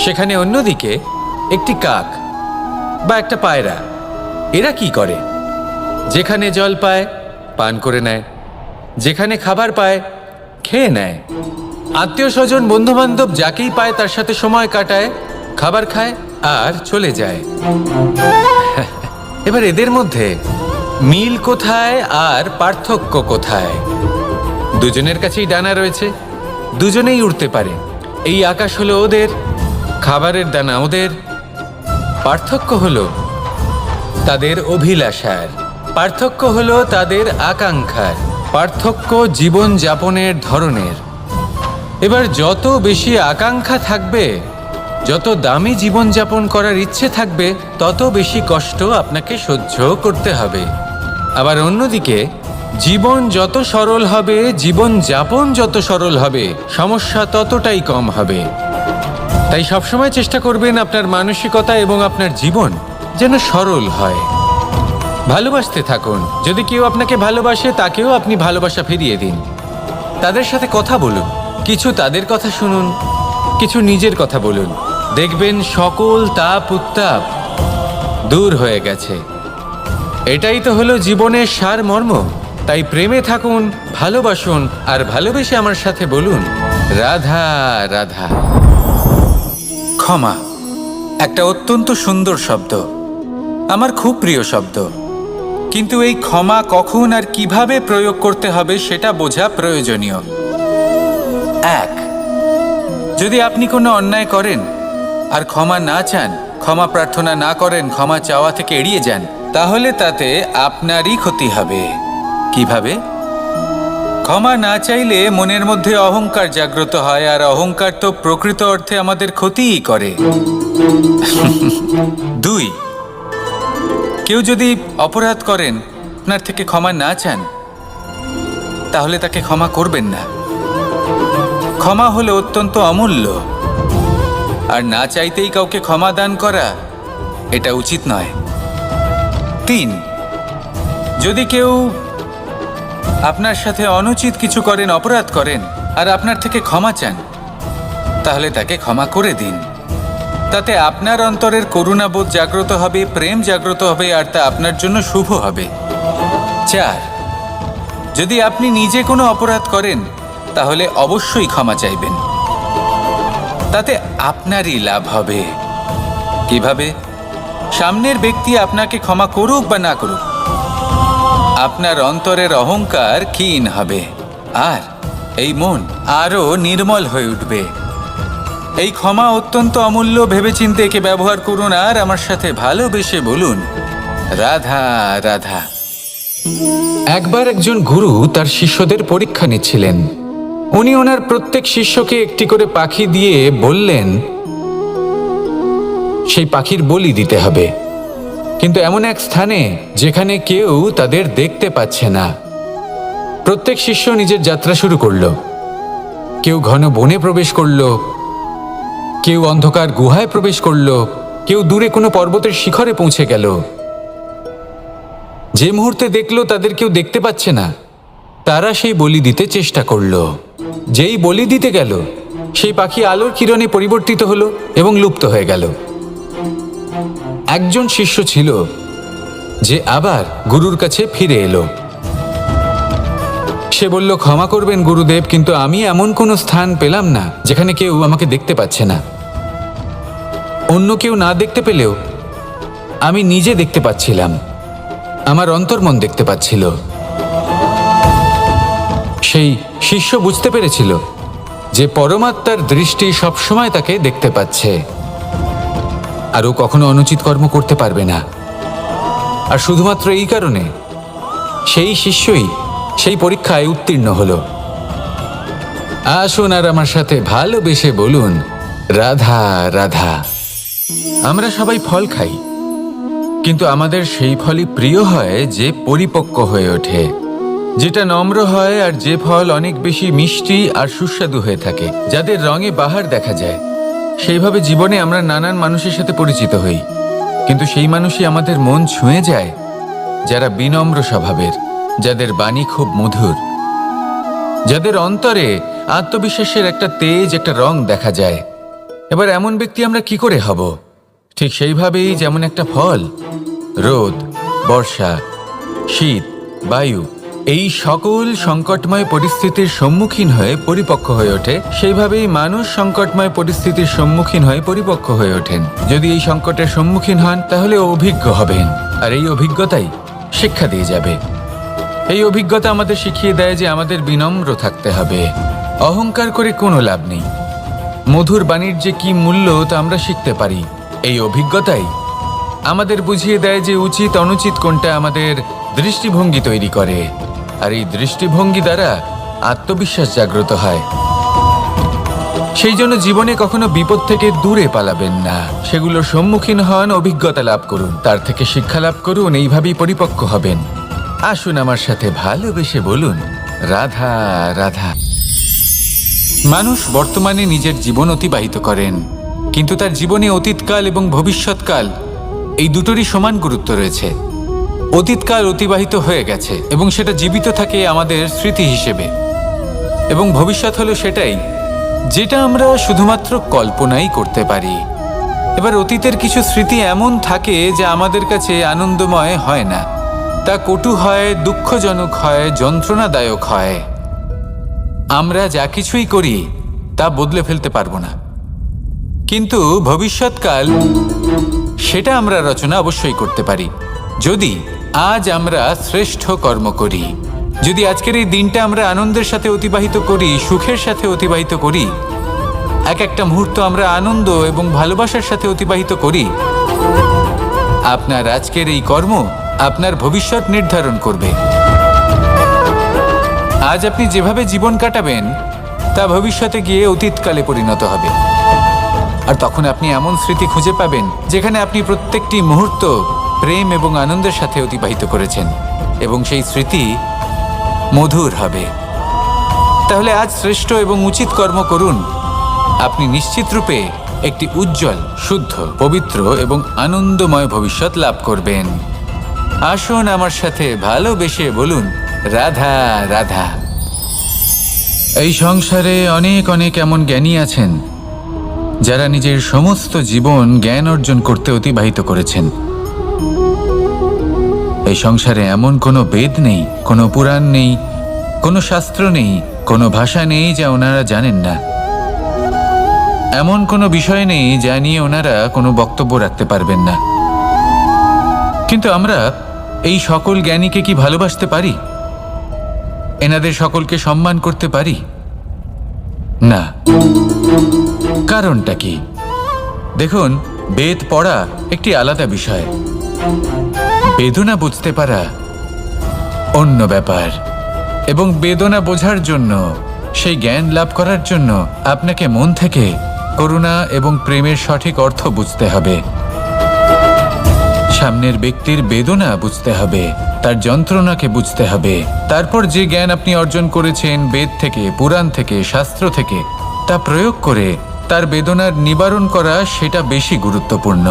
সেখানে অন্যদিকে একটি কাক বা একটা পায়রা, এরা কি করে? যেখানে জল পায় পান করে নেয়, যেখানে খাবার পায় খেয়ে নেয়, আত্মীয় স্বজন বন্ধু বান্ধব যাকেই পায় তার সাথে সময় কাটায়, খাবার খায় আর চলে যায়। এবার এদের মধ্যে মিল কোথায় আর পার্থক্য কোথায়? দুজনের কাছেই ডানা রয়েছে, দুজনেই উড়তে পারে। এই আকাশ হলো ওদের, খাবারের দানা ওদের। পার্থক্য হলো তাদের অভিলাষার, পার্থক্য হলো তাদের আকাঙ্ক্ষার, পার্থক্য জীবন যাপনের ধরনের। এবার যত বেশি আকাঙ্ক্ষা থাকবে, যত দামি জীবনযাপন করার ইচ্ছে থাকবে, তত বেশি কষ্ট আপনাকে সহ্য করতে হবে। আবার অন্যদিকে জীবন যত সরল হবে, জীবনযাপন যত সরল হবে, সমস্যা ততটাই কম হবে। তাই সবসময় চেষ্টা করবেন আপনার মানসিকতা এবং আপনার জীবন যেন সরল হয়। ভালোবাসতে থাকুন। যদি কেউ আপনাকে ভালোবাসে, তাকেও আপনি ভালোবাসা ফিরিয়ে দিন। তাদের সাথে কথা বলুন, কিছু তাদের কথা শুনুন, কিছু নিজের কথা বলুন। দেখবেন সকল তাপ উত্তাপ দূর হয়ে গেছে। এটাই তো হলো জীবনের সারমর্ম। তাই প্রেমে থাকুন, ভালোবাসুন, আর ভালোবেসে আমার সাথে বলুন, রাধা রাধা। ক্ষমা একটা অত্যন্ত সুন্দর শব্দ, আমার খুব প্রিয় শব্দ। কিন্তু এই ক্ষমা কখন আর কিভাবে প্রয়োগ করতে হবে সেটা বোঝা প্রয়োজনীয়। এক, যদি আপনি কোনো অন্যায় করেন আর ক্ষমা না চান, ক্ষমা প্রার্থনা না করেন, ক্ষমা চাওয়া থেকে এড়িয়ে যান, তাহলে তাতে আপনারই ক্ষতি হবে। কিভাবে? ক্ষমা না চাইলে মনের মধ্যে অহংকার জাগ্রত হয়, আর অহংকার তো প্রকৃত অর্থে আমাদের ক্ষতিই করে। দুই, কেউ যদি অপরাধ করেন, আপনার থেকে ক্ষমা না চান, তাহলে তাকে ক্ষমা করবেন না। ক্ষমা হলো অত্যন্ত অমূল্য, আর না চাইতেই কাউকে ক্ষমা দান করা এটা উচিত নয়। তিন, যদি কেউ আপনার সাথে অনুচিত কিছু করেন, অপরাধ করেন, আর আপনার থেকে ক্ষমা চান, তাহলে তাকে ক্ষমা করে দিন। তাতে আপনার অন্তরের করুণাবোধ জাগ্রত হবে, প্রেম জাগ্রত হবে, আর তা আপনার জন্য শুভ হবে। চার, যদি আপনি নিজে কোনো অপরাধ করেন, তাহলে অবশ্যই ক্ষমা চাইবেন। তাতে আপনারই লাভ হবে। কিভাবে? সামনের ব্যক্তি আপনাকে ক্ষমা করুক বা না করুক, আপনার অন্তরের অহংকার ক্ষীণ হবে, আর এই মন আরো নির্মল হয়ে উঠবে। এই ক্ষমা অত্যন্ত অমূল্য। ভেবেচিন্তে একে ব্যবহার করুন আর আমার সাথে ভালোবেসে বলুন, রাধা রাধা। একবার একজন গুরু তার শিষ্যদের পরীক্ষা নিচ্ছিলেন। উনি ওনার প্রত্যেক শিষ্যকে একটি করে পাখি দিয়ে বললেন সেই পাখির বলি দিতে হবে, কিন্তু এমন এক স্থানে যেখানে কেউ তাদের দেখতে পাচ্ছে না। প্রত্যেক শিষ্য নিজের যাত্রা শুরু করলো। কেউ ঘন বনে প্রবেশ করলো, কেউ অন্ধকার গুহায় প্রবেশ করলো, কেউ দূরে কোনো পর্বতের শিখরে পৌঁছে গেল। যে মুহূর্তে দেখলো তাদের কেউ দেখতে পাচ্ছে না, তারা সেই বলি দিতে চেষ্টা করলো। যেই বলি দিতে গেল, সেই পাখি আলোর কিরণে পরিবর্তিত হলো এবং লুপ্ত হয়ে গেল। একজন শিষ্য ছিল যে আবার গুরুর কাছে ফিরে এলো। সে বলল, ক্ষমা করবেন গুরুদেব, কিন্তু আমি এমন কোনো স্থান পেলাম না যেখানে কেউ আমাকে দেখতে পাচ্ছে না। অন্য কেউ না দেখতে পেলেও আমি নিজে দেখতে পাচ্ছিলাম, আমার অন্তর্মন দেখতে পাচ্ছিল। সেই শিষ্য বুঝতে পেরেছিল যে পরমাত্মার দৃষ্টি সবসময় তাকে দেখতে পাচ্ছে, আর ও কখনো অনুচিত কর্ম করতে পারবে না। আর শুধুমাত্র এই কারণে সেই শিষ্যই সেই পরীক্ষায় উত্তীর্ণ হলো। আসুন আর আমার সাথে ভালোবেসে বলুন, রাধা রাধা। আমরা সবাই ফল খাই, কিন্তু আমাদের সেই ফলই প্রিয় হয় যে পরিপক্ক হয়ে ওঠে, যেটা নম্র হয়, আর যে ফল অনেক বেশি মিষ্টি আর সুস্বাদু হয়ে থাকে, যাদের রঙে বাহার দেখা যায়। সেইভাবে জীবনে আমরা নানান মানুষের সাথে পরিচিত হই, কিন্তু সেই মানুষই আমাদের মন ছুঁয়ে যায় যারা বিনম্র স্বভাবের, যাদের বাণী খুব মধুর, যাদের অন্তরে আত্মবিশ্বাসের একটা তেজ, একটা রং দেখা যায়। এবার এমন ব্যক্তি আমরা কি করে হব? ঠিক সেইভাবেই যেমন একটা ফল রোদ, বর্ষা, শীত, বায়ু এই সকল সংকটময় পরিস্থিতির সম্মুখীন হয়ে পরিপক্ক হয়ে ওঠে, সেইভাবেই মানুষ সংকটময় পরিস্থিতির সম্মুখীন হয়ে পরিপক্ক হয়ে ওঠেন। যদি এই সংকটের সম্মুখীন হন তাহলে অভিজ্ঞ হবেন, আর এই অভিজ্ঞতাই শিক্ষা দিয়ে যাবে। এই অভিজ্ঞতা আমাদের শিখিয়ে দেয় যে আমাদের বিনম্র থাকতে হবে, অহংকার করে কোনো লাভ নেই। মধুর বাণীর যে কি মূল্য তা আমরা শিখতে পারি। এই অভিজ্ঞতাই আমাদের বুঝিয়ে দেয় যে উচিত অনুচিত কোনটা, আমাদের দৃষ্টিভঙ্গি তৈরি করে, আর এই দৃষ্টিভঙ্গি দ্বারা আত্মবিশ্বাস জাগ্রত হয়। সেই জন্য জীবনে কখনো বিপদ থেকে দূরে পালাবেন না, সেগুলোর সম্মুখীন হন, অভিজ্ঞতা লাভ করুন, তার থেকে শিক্ষা লাভ করুন, এইভাবেই পরিপক্ক হবেন। আসুন আমার সাথে ভালোবেসে বলুন, রাধা রাধা। মানুষ বর্তমানে নিজের জীবন অতিবাহিত করেন, কিন্তু তার জীবনে অতীতকাল এবং ভবিষ্যৎকাল এই দুটোরই সমান গুরুত্ব রয়েছে। অতীতকাল অতিবাহিত হয়ে গেছে এবং সেটা জীবিত থাকে আমাদের স্মৃতি হিসেবে, এবং ভবিষ্যৎ হলো সেটাই যেটা আমরা শুধুমাত্র কল্পনাই করতে পারি। এবার অতীতের কিছু স্মৃতি এমন থাকে যা আমাদের কাছে আনন্দময় হয় না, তা কটু হয়, দুঃখজনক হয়, যন্ত্রণাদায়ক হয়। আমরা যা কিছুই করি তা বদলে ফেলতে পারবো না, কিন্তু ভবিষ্যৎকাল সেটা আমরা রচনা অবশ্যই করতে পারি, যদি আজ আমরা শ্রেষ্ঠ কর্ম করি। যদি আজকের এই দিনটা আমরা আনন্দের সাথে অতিবাহিত করি, সুখের সাথে অতিবাহিত করি, এক একটা মুহূর্ত আমরা আনন্দ এবং ভালোবাসার সাথে অতিবাহিত করি, আপনার আজকের এই কর্ম আপনার ভবিষ্যৎ নির্ধারণ করবে। আজ আপনি যেভাবে জীবন কাটাবেন তা ভবিষ্যতে গিয়ে অতীতকালে পরিণত হবে, আর তখন আপনি এমন স্মৃতি খুঁজে পাবেন যেখানে আপনি প্রত্যেকটি মুহূর্ত প্রেম এবং আনন্দের সাথে অতিবাহিত করেছেন, এবং সেই স্মৃতি মধুর হবে। তাহলে আজ শ্রেষ্ঠ এবং উচিত কর্ম করুন, আপনি নিশ্চিত রূপে একটি উজ্জ্বল, শুদ্ধ, পবিত্র এবং আনন্দময় ভবিষ্যৎ লাভ করবেন। আসুন আমার সাথে ভালোবেসে বলুন, রাধা রাধা। এই সংসারে অনেক অনেক এমন জ্ঞানী আছেন যারা নিজের সমস্ত জীবন জ্ঞান অর্জন করতে অতিবাহিত করেছেন। এই সংসারে এমন কোনো বেদ নেই, কোনো পুরাণ নেই, কোনো শাস্ত্র নেই, কোনো ভাষা নেই যা ওনারা জানেন না। এমন কোনো বিষয় নেই যা নিয়ে ওনারা কোনো বক্তব্য রাখতে পারবেন না। কিন্তু আমরা এই সকল জ্ঞানীকে কি ভালোবাসতে পারি? এনাদের সকলকে সম্মান করতে পারি না। কারণটা কি? দেখুন, বেদ পড়া একটি আলাদা বিষয়, বেদনা বুঝতে পারা অন্য ব্যাপার, এবং বেদনা বোঝার জন্য সেই জ্ঞান লাভ করার জন্য আপনাকে মন থেকে করুণা এবং প্রেমের সঠিক অর্থ বুঝতে হবে। সামনের ব্যক্তির বেদনা বুঝতে হবে, তার যন্ত্রণাকে বুঝতে হবে। তারপর যে জ্ঞান আপনি অর্জন করেছেন বেদ থেকে, পুরাণ থেকে, শাস্ত্র থেকে, তা প্রয়োগ করে তার বেদনার নিবারণ করা, সেটা বেশি গুরুত্বপূর্ণ।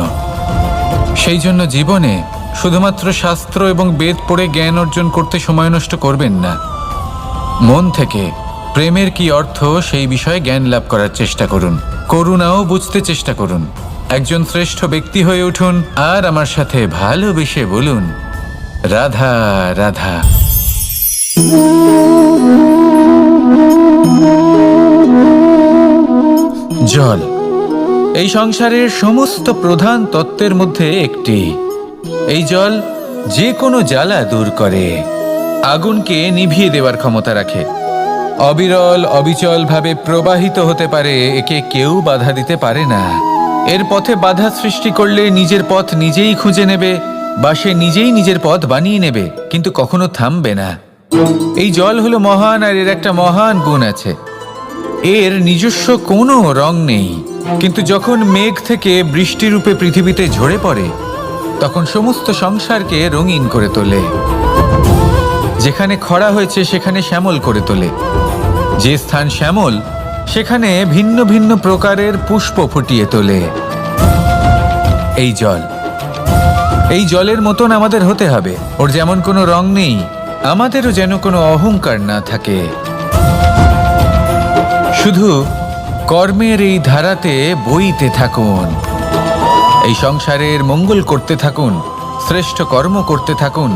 সেই জন্য জীবনে শুধুমাত্র শাস্ত্র এবং বেদ পড়ে জ্ঞান অর্জন করতে সময় নষ্ট করবেন না। মন থেকে প্রেমের কি অর্থ সেই বিষয়ে জ্ঞান লাভ করার চেষ্টা করুন। করুণাও বুঝতে চেষ্টা করুন। একজন শ্রেষ্ঠ ব্যক্তি হয়ে উঠুন আর আমার সাথে ভালোবেসে বলুন, রাধা রাধা। জল এই সংসারের সমস্ত প্রধান তত্ত্বের মধ্যে একটি। এই জল যে কোনো জ্বালা দূর করে, আগুনকে নিভিয়ে দেওয়ার ক্ষমতা রাখে, অবিরল অবিচল ভাবে প্রবাহিত হতে পারে, একে কেউ বাধা দিতে পারে না। এর পথে বাধা সৃষ্টি করলে নিজের পথ নিজেই খুঁজে নেবে বা সে নিজেই নিজের পথ বানিয়ে নেবে, কিন্তু কখনো থামবে না। এই জল হলো মহান, আর এর একটা মহান গুণ আছে, এর নিজস্ব কোনো রং নেই। কিন্তু যখন মেঘ থেকে বৃষ্টিরূপে পৃথিবীতে ঝরে পড়ে, তখন সমস্ত সংসারকে রঙিন করে তোলে। যেখানে খরা হয়েছে সেখানে শ্যামল করে তোলে। যে স্থান শ্যামল সেখানে ভিন্ন ভিন্ন প্রকারের পুষ্প ফুটিয়ে তোলে। এই জল, এই জলের মতন আমাদের হতে হবে। ওর যেমন কোনো রং নেই, আমাদেরও যেন কোনো অহংকার না থাকে। শুধু কর্মের এই ধারাতে বইতে থাকুন, এই সংসারের মঙ্গল করতে থাকুন, শ্রেষ্ঠ কর্ম করতে থাকুন।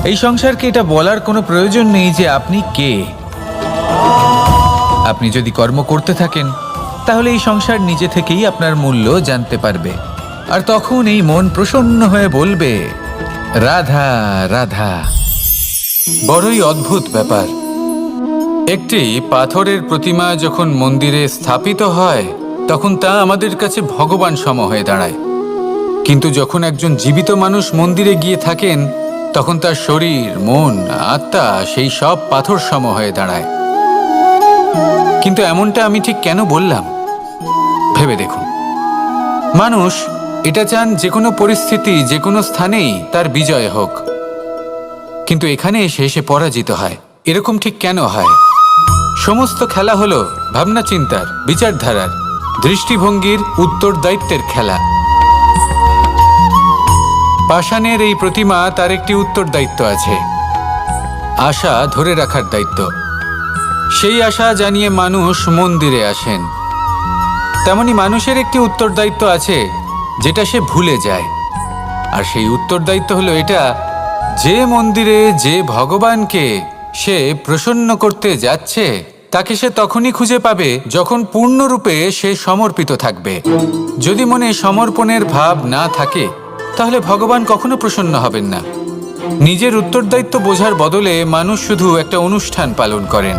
এই সংসারকে এটা বলার কোনো প্রয়োজন নেই যে আপনি কে। আপনি যদি কর্ম করতে থাকেন তাহলে এই সংসার নিজে থেকেই আপনার মূল্য জানতে পারবে, আর তখন এই মন প্রসন্ন হয়ে বলবে, রাধা রাধা। বড়ই অদ্ভুত ব্যাপার। একটি পাথরের প্রতিমা যখন মন্দিরে স্থাপিত হয় তখন তা আমাদের কাছে ভগবান সম হয়ে দাঁড়ায়, কিন্তু যখন একজন জীবিত মানুষ মন্দিরে গিয়ে থাকেন তখন তার শরীর, মন, আত্মা সেই সব পাথর সম হয়ে দাঁড়ায়। কিন্তু এমনটা আমি ঠিক কেন বললাম ভেবে দেখুন। মানুষ এটা চান যে কোনো পরিস্থিতি, যে কোনো স্থানেই তার বিজয় হোক, কিন্তু এখানে এসে সে পরাজিত হয়। এরকম ঠিক কেন হয়? সমস্ত খেলা হলো ভাবনা চিন্তার, বিচারধারার, দৃষ্টিভঙ্গির, উত্তরদায়িত্বের খেলা। পাষাণের এই প্রতিমা, তার একটি উত্তরদায়িত্ব আছে, আশা ধরে রাখার দায়িত্ব। সেই আশা জানিয়ে মানুষ মন্দিরে আসেন। তেমনি মানুষের একটি উত্তরদায়িত্ব আছে যেটা সে ভুলে যায়, আর সেই উত্তরদায়িত্ব হলো এটা, যে মন্দিরে যে ভগবানকে সে প্রসন্ন করতে যাচ্ছে তাকে সে তখনই খুঁজে পাবে যখন পূর্ণরূপে সে সমর্পিত থাকবে। যদি মনে সমর্পণের ভাব না থাকে তাহলে ভগবান কখনো প্রসন্ন হবেন না। নিজের উত্তরদায়িত্ব বোঝার বদলে মানুষ শুধু একটা অনুষ্ঠান পালন করেন,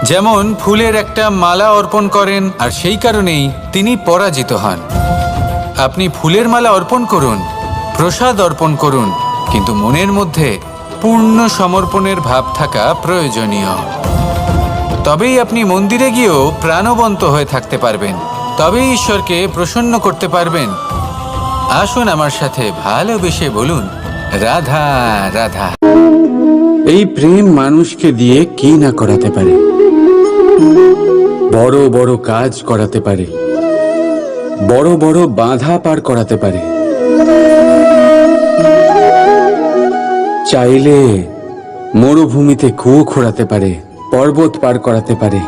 যেমন ফুলের একটা মালা অর্পণ করেন, আর সেই কারণেই তিনি পরাজিত হন। আপনি ফুলের মালা অর্পণ করুন, প্রসাদ অর্পণ করুন, কিন্তু মনের মধ্যে পূর্ণ সমর্পণের ভাব থাকা প্রয়োজনীয়। তবেই আপনি মন্দিরে গিয়েও প্রাণবন্ত হয়ে থাকতে পারবেন, তবেই ঈশ্বরকে প্রসন্ন করতে পারবেন। আসুন আমার সাথে ভালোবেসে বলুন, রাধা রাধা। এই প্রেম মানুষকে দিয়ে কি না করাতে পারে, বড় বড় কাজ করাতে পারে, বড় বড় বাধা পার করাতে পারে। চাইলে মরুভূমিতে কুয়ো খোঁড়াতে পারে, পর্বত পার করাতে পারে,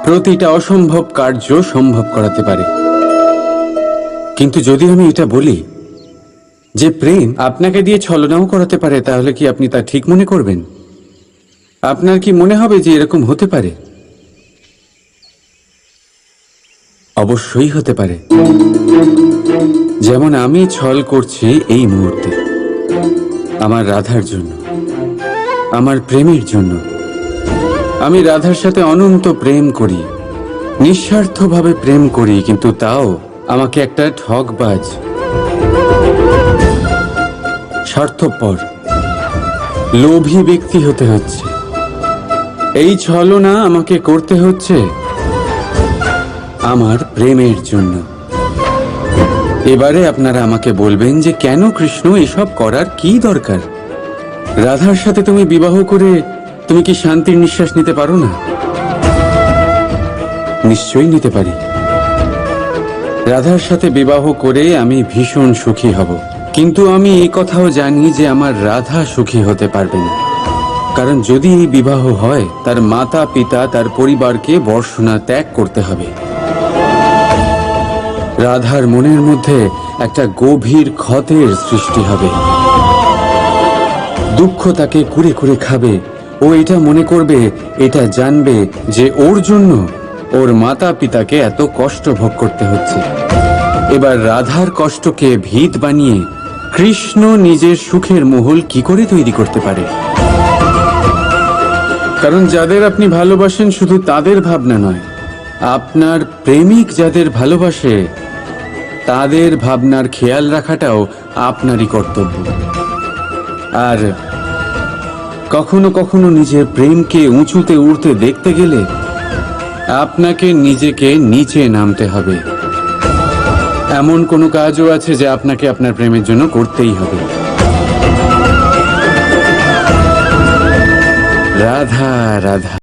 প্রতিটা অসম্ভব কার্য সম্ভব করাতে পারে। কিন্তু যদি আমি এটা বলি যে প্রেম আপনাকে দিয়ে ছলনাও করাতে পারে, তাহলে কি আপনি তা ঠিক মনে করবেন? আপনার কি মনে হবে যে এরকম হতে পারে? অবশ্যই হতে পারে। যেমন আমি ছল করছি এই মুহূর্তে আমার রাধার জন্য, আমার প্রেমের জন্য। আমি রাধার সাথে অনন্ত প্রেম করি, নিঃস্বার্থভাবে প্রেম করি, কিন্তু তাও আমাকে একটা ঠকবাজ, স্বার্থপর, লোভী ব্যক্তি হতে হচ্ছে। এই ছলনা আমাকে করতে হচ্ছে আমার প্রেমের জন্য। এবারে আপনারা আমাকে বলবেন যে কেন কৃষ্ণ এসব করার কি দরকার? রাধার সাথে তুমি বিবাহ করে তুমি কি শান্তির নিঃশ্বাস নিতে পারো না? নিশ্চয়ই নিতে পারি। রাধার সাথে বিবাহ করে আমি ভীষণ সুখী হব, কিন্তু আমি এই কথাও জানি যে আমার রাধা সুখী হতে পারবে না। কারণ যদি এই বিবাহ হয়, তার মাতা পিতা তার পরিবারকে বর্ষণা ত্যাগ করতে হবে। রাধার মনের মধ্যে একটা গভীর ক্ষতের সৃষ্টি হবে। দুঃখ তাকে কুরে কুরে খাবে। ও এটা মনে করবে, এটা জানবে যে ওর জন্য ওর মাতা পিতাকে এত কষ্ট ভোগ করতে হচ্ছে। এবার রাধার কষ্টকে ভিত বানিয়ে কৃষ্ণ নিজের সুখের মহল কি করে তৈরি করতে পারে? কারণ যাদের আপনি ভালোবাসেন শুধু তাদের ভাবনা নয়, আপনার প্রেমিক যাদের ভালোবাসে তাদের ভাবনার খেয়াল রাখাটাও আপনারই কর্তব্য। আর কখনো কখনো নিজের প্রেমকে উঁচুতে উঠতে দেখতে গেলে আপনাকে নিজেকে নিচে নামতে হবে। এমন কোনো কাজও আছে যে আপনাকে আপনার প্রেমের জন্য করতেই হবে। রাধা রাধা।